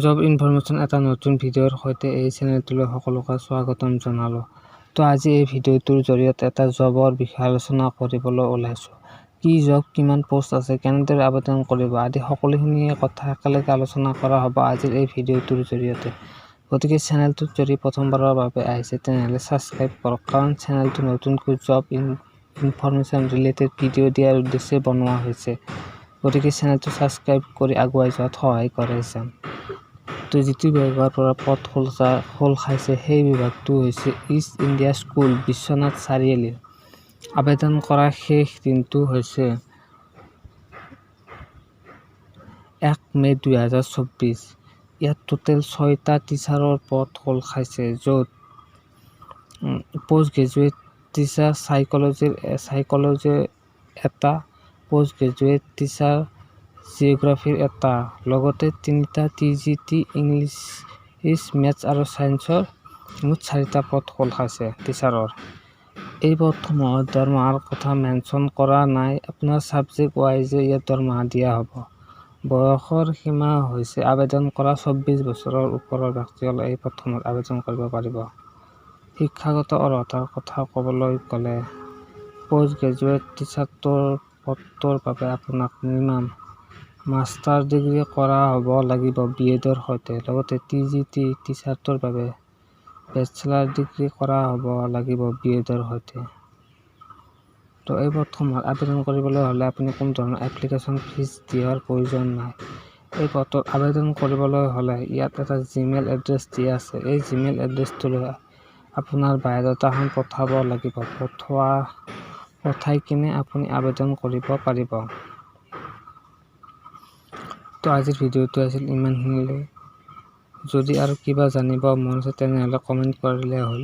Job information এটা নতুন ভিডিঅ'ৰ সৈতে এই চেনেলটোলৈ সকলোকে স্বাগতম জনালোঁ। তো আজি এই ভিডিঅ'টোৰ জৰিয়তে এটা জবৰ বিষয়ে আলোচনা কৰিবলৈ ওলাইছোঁ। কি জব, কিমান পোষ্ট আছে, কেনেদৰে আবেদন কৰিব আদি সকলোখিনি কথা একেলগে আলোচনা কৰা হ'ব আজিৰ এই ভিডিঅ'টোৰ জৰিয়তে। গতিকে চেনেলটোত যদি প্ৰথমবাৰৰ বাবে আহিছে তেনেহ'লে ছাবস্ক্ৰাইব কৰক, কাৰণ চেনেলটো নতুনকৈ জব ইনফৰমেশ্যন ৰিলেটেড ভিডিঅ' দিয়াৰ উদ্দেশ্যে বনোৱা হৈছে। গতিকে চেনেলটো ছাবস্ক্ৰাইব কৰি আগুৱাই যোৱাত সহায় কৰে যেন। তো যিটো বিভাগৰ পৰা পদ খোল খাইছে সেই বিভাগটো হৈছে east India school, Biswanath Chariali. আবেদন কৰা শেষ দিনটো হৈছে 1 মে 2024। ইয়াত টোটেল 6টা টিচাৰৰ পদ খোল খাইছে, য'ত পোষ্ট গ্ৰেজুৱেট টিচাৰ চাইক'লজিৰ এটা, পোষ্ট গ্ৰেজুৱেট টিচাৰ জিঅ'গ্ৰাফীৰ এটা, লগতে 3টা TGT ইংলিছ, মেথছ আৰু ছায়েন্সৰ মুঠ 4টা পদ খোল খাইছে টিচাৰৰ। এই পদসমূহত দৰমহাৰ কথা মেনশ্যন কৰা নাই, আপোনাৰ ছাবজেক্ট ৱাইজে ইয়াত দৰমহা দিয়া হ'ব। বয়সৰ সীমা হৈছে আবেদন কৰা 24 বছৰৰ ওপৰৰ ব্যক্তিসকলে এই পদসমূহত আবেদন কৰিব পাৰিব। শিক্ষাগত অৰ্হতাৰ কথা ক'বলৈ গ'লে পোষ্ট গ্ৰেজুৱেট টিচাৰটোৰ পদটোৰ বাবে আপোনাক মিনিমাম মাষ্টাৰ ডিগ্ৰী কৰা হ'ব লাগিব BEdৰ সৈতে, লগতে TGT টিচাৰটোৰ বাবে বেচেলাৰ ডিগ্ৰী কৰা হ'ব লাগিব BEdৰ সৈতে। তো এই পদসমূহত আবেদন কৰিবলৈ হ'লে আপুনি কোনো ধৰণৰ এপ্লিকেশ্যন ফিজ দিয়াৰ প্ৰয়োজন নাই। এই পদত আবেদন কৰিবলৈ হ'লে ইয়াত এটা জিমেইল এড্ৰেছ দিয়া আছে। এই জিমেইল এড্ৰেছটোলৈ আপোনাৰ বায়'ডাটাখন পঠাব লাগিব। পঠাই কিনে আপুনি আবেদন কৰিব পাৰিব। তো আজিৰ ভিডিঅ'টো আছিল ইমানখিনিলৈ। যদি আৰু কিবা জানিব মন আছে তেনেহ'লে কমেণ্ট কৰিলে হ'ল।